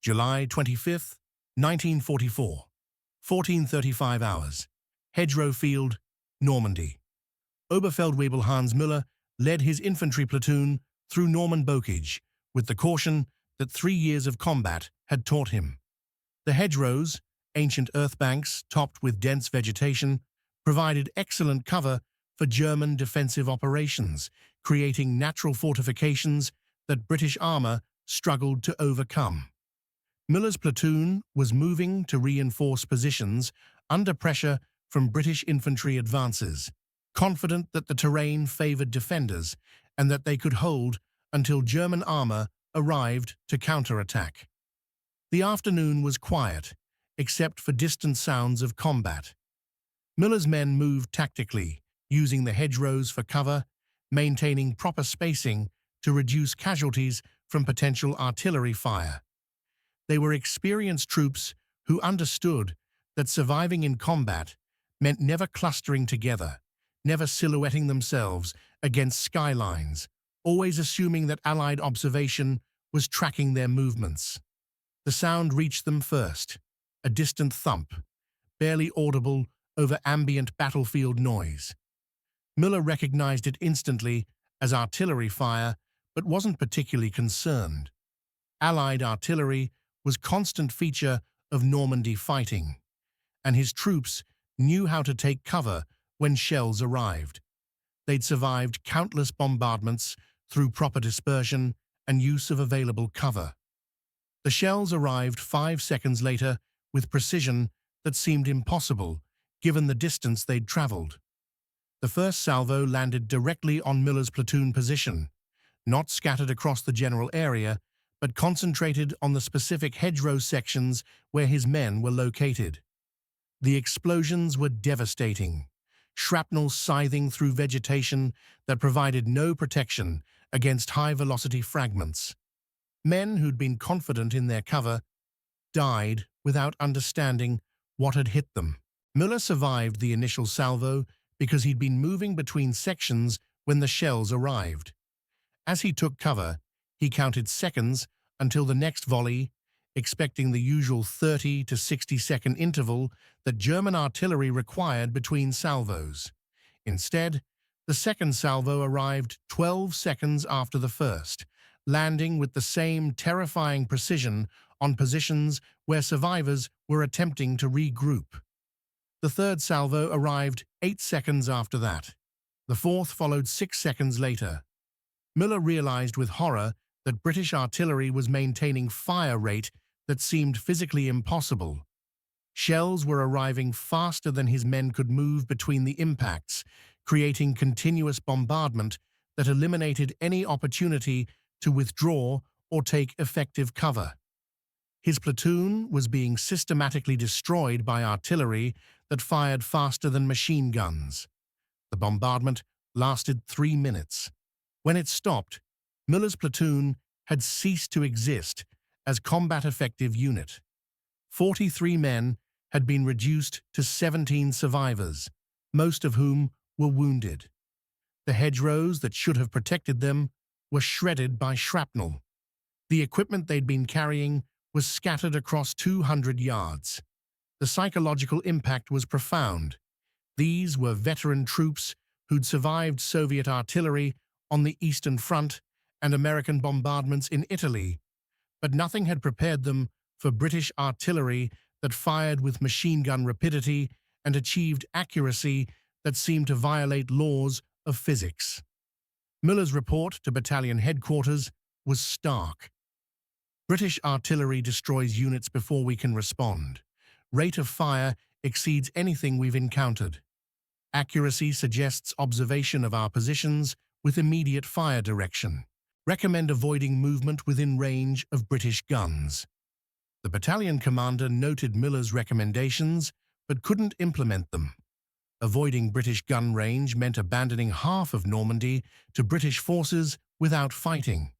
July 25, 1944, 14:35 hours. Hedgerow Field, Normandy. Oberfeldwebel Hans Müller led his infantry platoon through Norman bocage with the caution that 3 years of combat had taught him. The hedgerows, ancient earth banks topped with dense vegetation, provided excellent cover for German defensive operations, creating natural fortifications that British armor struggled to overcome. Müller's platoon was moving to reinforce positions under pressure from British infantry advances, confident that the terrain favored defenders and that they could hold until German armor arrived to counterattack. The afternoon was quiet, except for distant sounds of combat. Müller's men moved tactically, using the hedgerows for cover, maintaining proper spacing to reduce casualties from potential artillery fire. They were experienced troops who understood that surviving in combat meant never clustering together, never silhouetting themselves against skylines, always assuming that Allied observation was tracking their movements. The sound reached them first, a distant thump, barely audible over ambient battlefield noise. Müller recognized it instantly as artillery fire, but wasn't particularly concerned. Allied artillery was a constant feature of Normandy fighting, and his troops knew how to take cover when shells arrived. They'd survived countless bombardments through proper dispersion and use of available cover. The shells arrived 5 seconds later with precision that seemed impossible, given the distance they'd traveled. The first salvo landed directly on Müller's platoon position, not scattered across the general area, but concentrated on the specific hedgerow sections where his men were located. The explosions were devastating, shrapnel scything through vegetation that provided no protection against high-velocity fragments. Men who'd been confident in their cover died without understanding what had hit them. Müller survived the initial salvo because he'd been moving between sections when the shells arrived. As he took cover, he counted seconds until the next volley, expecting the usual 30 to 60-second interval that German artillery required between salvos. Instead, the second salvo arrived 12 seconds after the first, landing with the same terrifying precision on positions where survivors were attempting to regroup. The third salvo arrived 8 seconds after that. The fourth followed 6 seconds later. Müller realized with horror that British artillery was maintaining fire rate that seemed physically impossible. Shells were arriving faster than his men could move between the impacts, creating continuous bombardment that eliminated any opportunity to withdraw or take effective cover. His platoon was being systematically destroyed by artillery that fired faster than machine guns. The bombardment lasted 3 minutes. When it stopped, Müller's platoon had ceased to exist as combat-effective unit. 43 men had been reduced to 17 survivors, most of whom were wounded. The hedgerows that should have protected them were shredded by shrapnel. The equipment they'd been carrying was scattered across 200 yards. The psychological impact was profound. These were veteran troops who'd survived Soviet artillery on the Eastern Front and American bombardments in Italy, but nothing had prepared them for British artillery that fired with machine gun rapidity and achieved accuracy that seemed to violate laws of physics. Müller's report to battalion headquarters was stark. British artillery destroys units before we can respond. Rate of fire exceeds anything we've encountered. Accuracy suggests observation of our positions with immediate fire direction. Recommend avoiding movement within range of British guns. The battalion commander noted Müller's recommendations but couldn't implement them. Avoiding British gun range meant abandoning half of Normandy to British forces without fighting.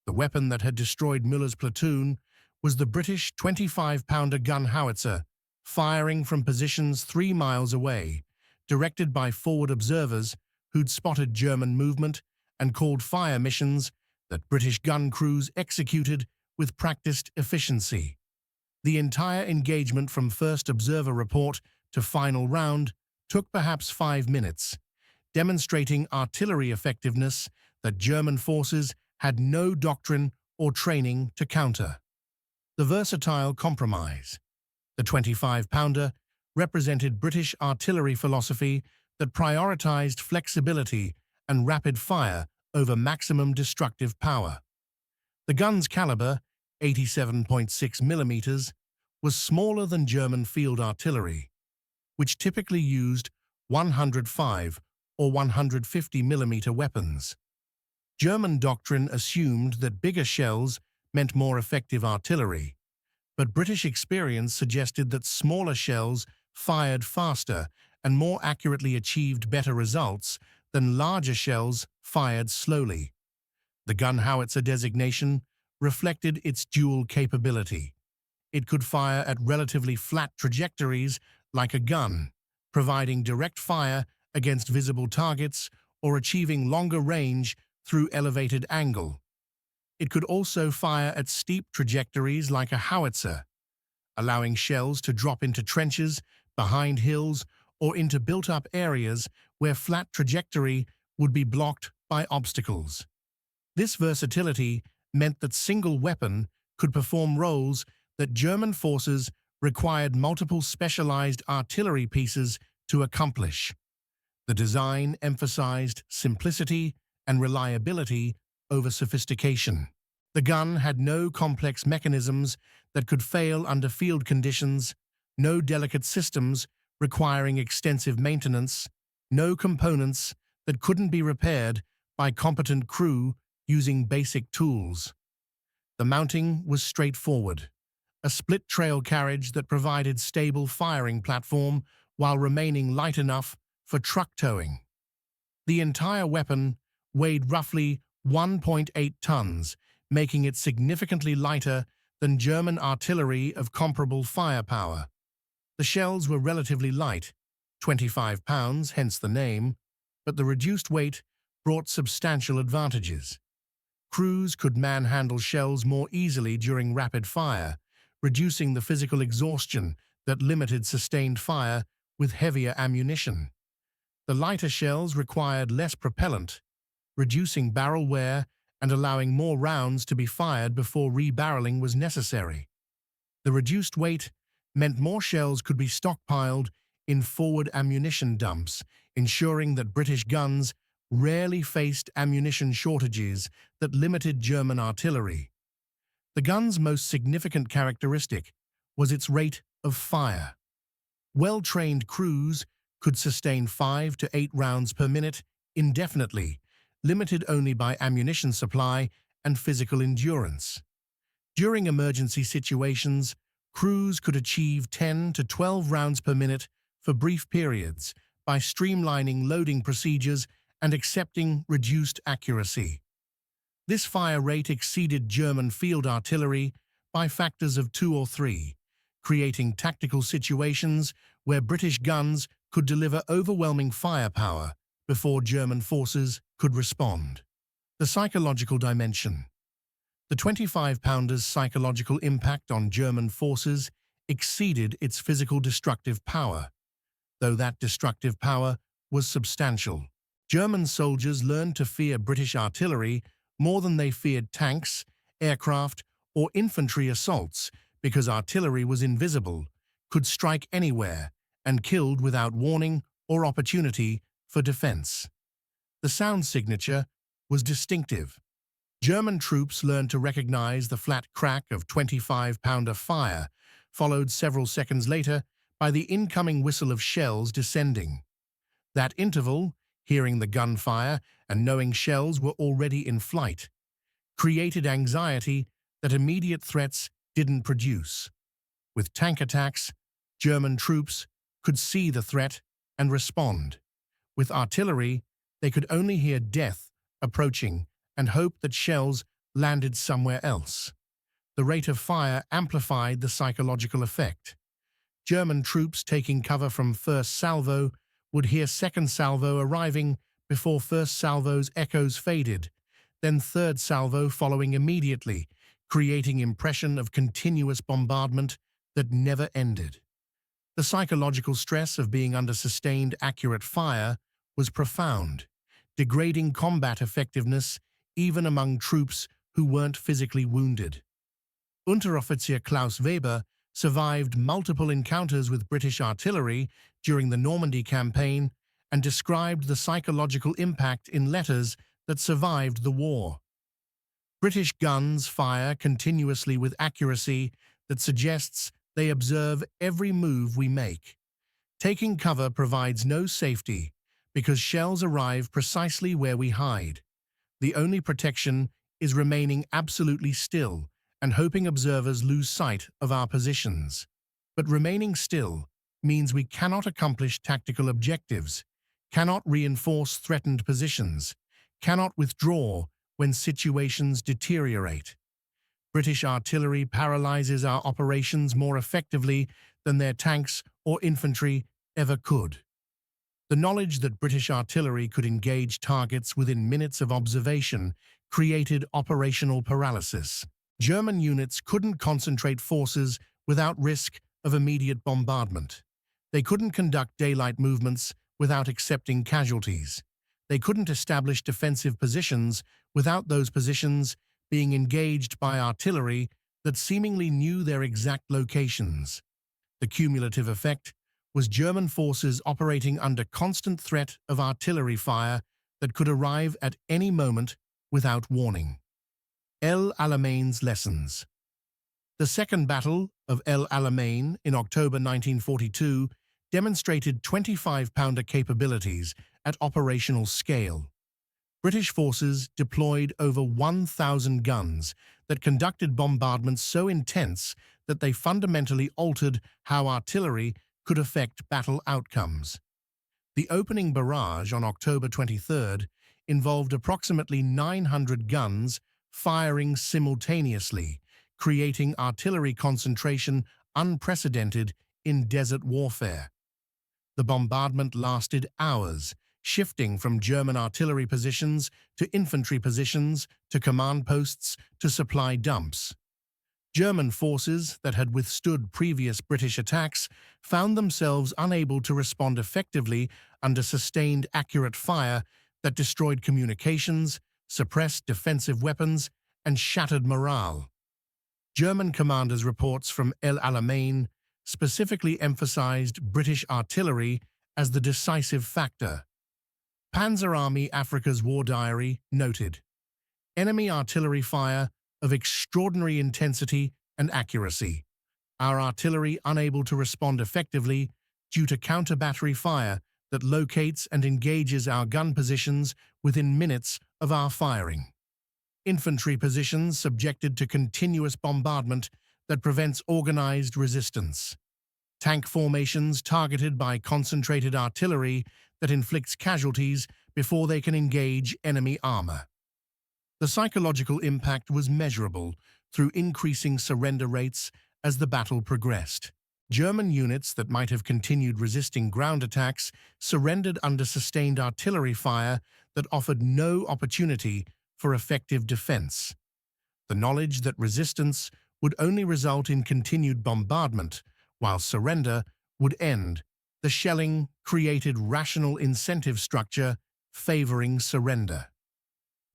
The weapon that had destroyed Müller's platoon was the British 25-pounder gun howitzer, firing from positions 3 miles away, directed by forward observers who'd spotted German movement and called fire missions that British gun crews executed with practiced efficiency. The entire engagement from first observer report to final round took perhaps 5 minutes, demonstrating artillery effectiveness that German forces had no doctrine or training to counter. The versatile compromise. The 25-pounder represented British artillery philosophy that prioritized flexibility and rapid fire over maximum destructive power. The gun's caliber, 87.6 millimeters, was smaller than German field artillery, which typically used 105 or 150 millimeter weapons. German doctrine assumed that bigger shells meant more effective artillery, but British experience suggested that smaller shells fired faster and more accurately achieved better results than larger shells fired slowly. The gun howitzer designation reflected its dual capability. It could fire at relatively flat trajectories like a gun, providing direct fire against visible targets or achieving longer range through elevated angle. It could also fire at steep trajectories like a howitzer, allowing shells to drop into trenches, behind hills, or into built-up areas where flat trajectory would be blocked by obstacles. This versatility meant that single weapon could perform roles that German forces required multiple specialized artillery pieces to accomplish. The design emphasized simplicity and reliability over sophistication. The gun had no complex mechanisms that could fail under field conditions, no delicate systems requiring extensive maintenance, no components that couldn't be repaired by competent crew using basic tools. The mounting was straightforward, a split trail carriage that provided stable firing platform while remaining light enough for truck towing. The entire weapon weighed roughly 1.8 tons, making it significantly lighter than German artillery of comparable firepower. The shells were relatively light, 25 pounds, hence the name, but the reduced weight brought substantial advantages. Crews could manhandle shells more easily during rapid fire, reducing the physical exhaustion that limited sustained fire with heavier ammunition. The lighter shells required less propellant, reducing barrel wear and allowing more rounds to be fired before rebarreling was necessary. The reduced weight meant more shells could be stockpiled in forward ammunition dumps, ensuring that British guns rarely faced ammunition shortages that limited German artillery. The gun's most significant characteristic was its rate of fire. Well-trained crews could sustain 5 to 8 rounds per minute indefinitely, limited only by ammunition supply and physical endurance. During emergency situations, crews could achieve 10 to 12 rounds per minute for brief periods by streamlining loading procedures and accepting reduced accuracy. This fire rate exceeded German field artillery by factors of 2 or 3, creating tactical situations where British guns could deliver overwhelming firepower before German forces could respond. The psychological dimension. The 25-pounder's psychological impact on German forces exceeded its physical destructive power, though that destructive power was substantial. German soldiers learned to fear British artillery more than they feared tanks, aircraft, or infantry assaults because artillery was invisible, could strike anywhere, and killed without warning or opportunity for defense. The sound signature was distinctive. German troops learned to recognize the flat crack of 25-pounder fire, followed several seconds later by the incoming whistle of shells descending. That interval, hearing the gunfire and knowing shells were already in flight, created anxiety that immediate threats didn't produce. With tank attacks, German troops could see the threat and respond. With artillery, they could only hear death approaching and hope that shells landed somewhere else. The rate of fire amplified the psychological effect. German troops taking cover from first salvo would hear second salvo arriving before first salvo's echoes faded, then third salvo following immediately, creating impression of continuous bombardment that never ended. The psychological stress of being under sustained, accurate fire was profound, degrading combat effectiveness even among troops who weren't physically wounded. Unteroffizier Klaus Weber survived multiple encounters with British artillery during the Normandy campaign and described the psychological impact in letters that survived the war. British guns fire continuously with accuracy that suggests they observe every move we make. Taking cover provides no safety because shells arrive precisely where we hide. The only protection is remaining absolutely still and hoping observers lose sight of our positions. But remaining still means we cannot accomplish tactical objectives, cannot reinforce threatened positions, cannot withdraw when situations deteriorate. British artillery paralyzes our operations more effectively than their tanks or infantry ever could. The knowledge that British artillery could engage targets within minutes of observation created operational paralysis. German units couldn't concentrate forces without risk of immediate bombardment. They couldn't conduct daylight movements without accepting casualties. They couldn't establish defensive positions without those positions being engaged by artillery that seemingly knew their exact locations. The cumulative effect was German forces operating under constant threat of artillery fire that could arrive at any moment without warning. El Alamain's lessons. The Second Battle of El Alamein in October 1942 demonstrated 25-pounder capabilities at operational scale. British forces deployed over 1,000 guns that conducted bombardments so intense that they fundamentally altered how artillery could affect battle outcomes. The opening barrage on October 23rd involved approximately 900 guns firing simultaneously, creating artillery concentration unprecedented in desert warfare. The bombardment lasted hours, shifting from German artillery positions to infantry positions to command posts to supply dumps. German forces that had withstood previous British attacks found themselves unable to respond effectively under sustained, accurate fire that destroyed communications, suppressed defensive weapons, and shattered morale. German commanders' reports from El Alamein specifically emphasized British artillery as the decisive factor. Panzer Army Africa's War Diary noted, "Enemy artillery fire of extraordinary intensity and accuracy. Our artillery unable to respond effectively due to counter-battery fire that locates and engages our gun positions within minutes of our firing. Infantry positions subjected to continuous bombardment that prevents organized resistance. Tank formations targeted by concentrated artillery that inflicts casualties before they can engage enemy armor." The psychological impact was measurable through increasing surrender rates as the battle progressed. German units that might have continued resisting ground attacks surrendered under sustained artillery fire that offered no opportunity for effective defense. The knowledge that resistance would only result in continued bombardment, while surrender would end, the shelling created rational incentive structure favoring surrender.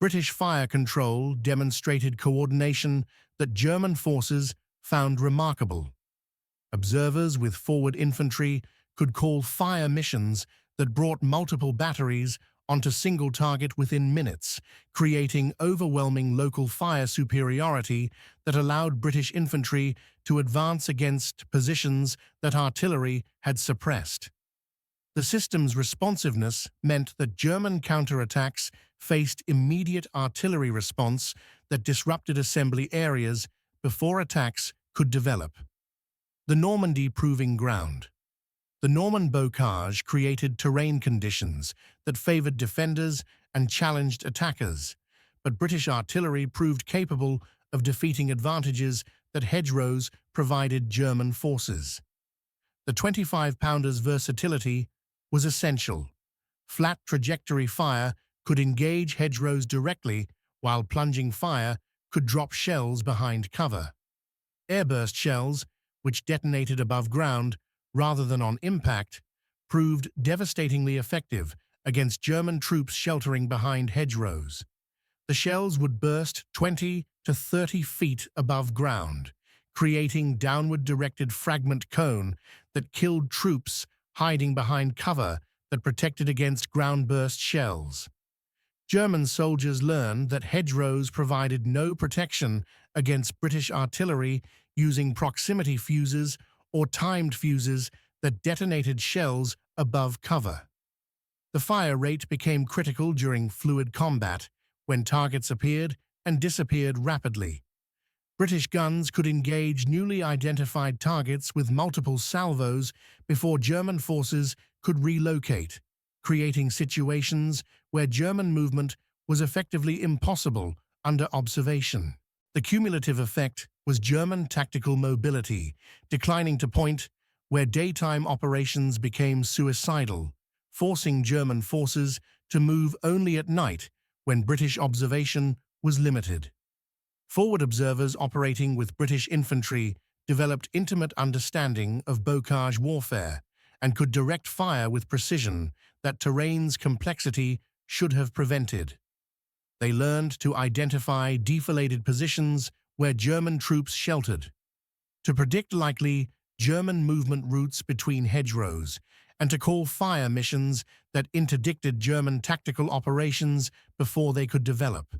British fire control demonstrated coordination that German forces found remarkable. Observers with forward infantry could call fire missions that brought multiple batteries onto single target within minutes, creating overwhelming local fire superiority that allowed British infantry to advance against positions that artillery had suppressed. The system's responsiveness meant that German counterattacks faced immediate artillery response that disrupted assembly areas before attacks could develop. The Normandy Proving Ground. The Norman bocage created terrain conditions that favored defenders and challenged attackers, but British artillery proved capable of defeating advantages that hedgerows provided German forces. The 25-pounder's versatility was essential. Flat trajectory fire could engage hedgerows directly, while plunging fire could drop shells behind cover. Airburst shells, which detonated above ground rather than on impact, proved devastatingly effective against German troops sheltering behind hedgerows. The shells would burst 20 to 30 feet above ground, creating downward-directed fragment cone that killed troops hiding behind cover that protected against ground-burst shells. German soldiers learned that hedgerows provided no protection against British artillery using proximity fuses or timed fuses that detonated shells above cover. The fire rate became critical during fluid combat, when targets appeared and disappeared rapidly. British guns could engage newly identified targets with multiple salvos before German forces could relocate, creating situations where German movement was effectively impossible under observation. The cumulative effect was German tactical mobility, declining to point where daytime operations became suicidal, forcing German forces to move only at night when British observation was limited. Forward observers operating with British infantry developed intimate understanding of bocage warfare and could direct fire with precision that terrain's complexity should have prevented. They learned to identify defilade positions where German troops sheltered, to predict likely German movement routes between hedgerows, and to call fire missions that interdicted German tactical operations before they could develop.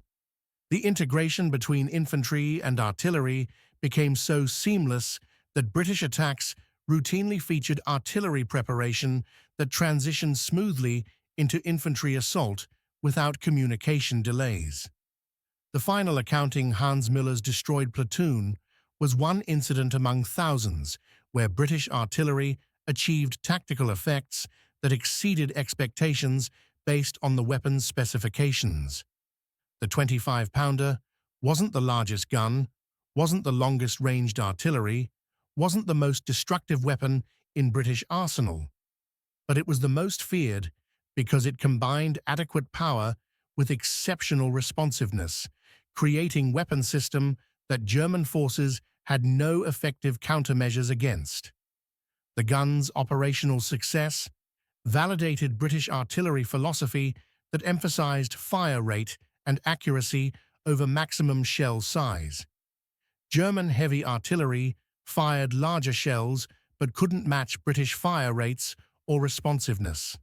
The integration between infantry and artillery became so seamless that British attacks routinely featured artillery preparation that transitioned smoothly into infantry assault without communication delays. The final accounting Hans Müller's destroyed platoon was one incident among thousands where British artillery achieved tactical effects that exceeded expectations based on the weapon's specifications. The 25-pounder wasn't the largest gun, wasn't the longest-ranged artillery, wasn't the most destructive weapon in British arsenal, but it was the most feared because it combined adequate power with exceptional responsiveness, creating weapon system that German forces had no effective countermeasures against. The gun's operational success validated British artillery philosophy that emphasized fire rate and accuracy over maximum shell size. German heavy artillery fired larger shells but couldn't match British fire rates or responsiveness.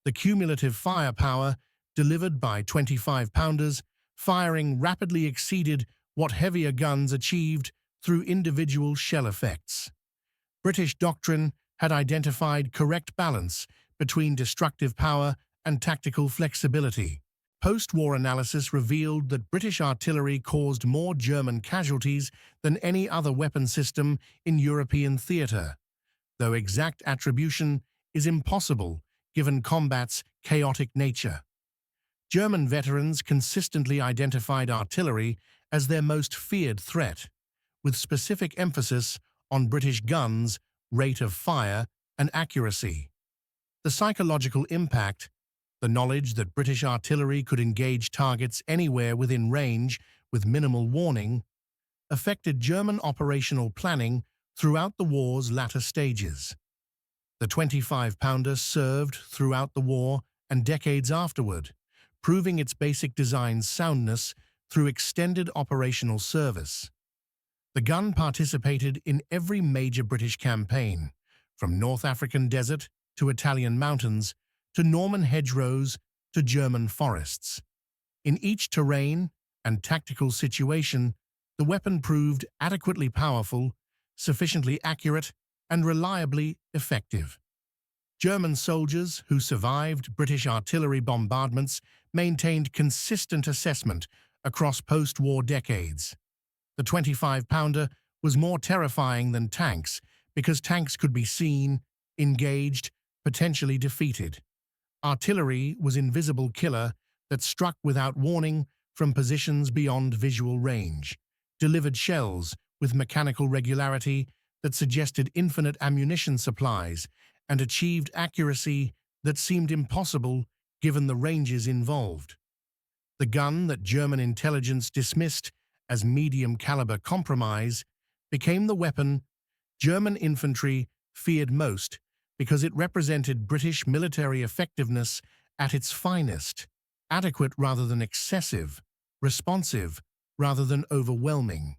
The cumulative firepower delivered by 25-pounders firing rapidly exceeded what heavier guns achieved through individual shell effects. British doctrine had identified correct balance between destructive power and tactical flexibility. Post-war analysis revealed that British artillery caused more German casualties than any other weapon system in European theatre, though exact attribution is impossible given combat's chaotic nature. German veterans consistently identified artillery as their most feared threat, with specific emphasis on British guns, rate of fire, and accuracy. The psychological impact, the knowledge that British artillery could engage targets anywhere within range with minimal warning, affected German operational planning throughout the war's latter stages. The 25-pounder served throughout the war and decades afterward, proving its basic design soundness through extended operational service. The gun participated in every major British campaign, from North African desert to Italian mountains, to Norman hedgerows to German forests. In each terrain and tactical situation, the weapon proved adequately powerful, sufficiently accurate, and reliably effective. German soldiers who survived British artillery bombardments maintained consistent assessment across post-war decades. The 25-pounder was more terrifying than tanks because tanks could be seen, engaged, potentially defeated. Artillery was invisible killer that struck without warning from positions beyond visual range, delivered shells with mechanical regularity that suggested infinite ammunition supplies, and achieved accuracy that seemed impossible given the ranges involved. The gun that German intelligence dismissed as medium-caliber compromise, became the weapon German infantry feared most because it represented British military effectiveness at its finest, adequate rather than excessive, responsive rather than overwhelming,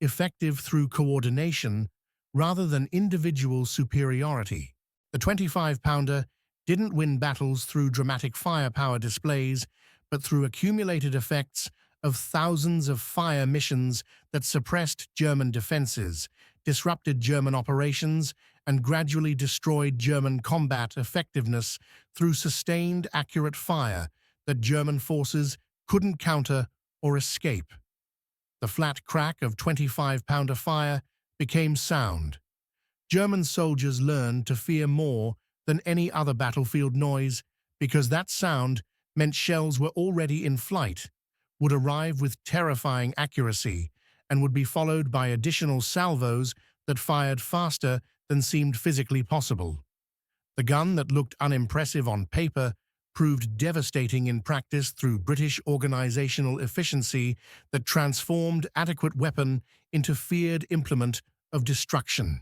effective through coordination rather than individual superiority. The 25-pounder didn't win battles through dramatic firepower displays, but through accumulated effects of thousands of fire missions that suppressed German defenses, disrupted German operations, and gradually destroyed German combat effectiveness through sustained, accurate fire that German forces couldn't counter or escape. The flat crack of 25-pounder fire became sound. German soldiers learned to fear more than any other battlefield noise because that sound meant shells were already in flight, would arrive with terrifying accuracy, and would be followed by additional salvos that fired faster than seemed physically possible. The gun that looked unimpressive on paper proved devastating in practice through British organizational efficiency that transformed adequate weapon into feared implement of destruction.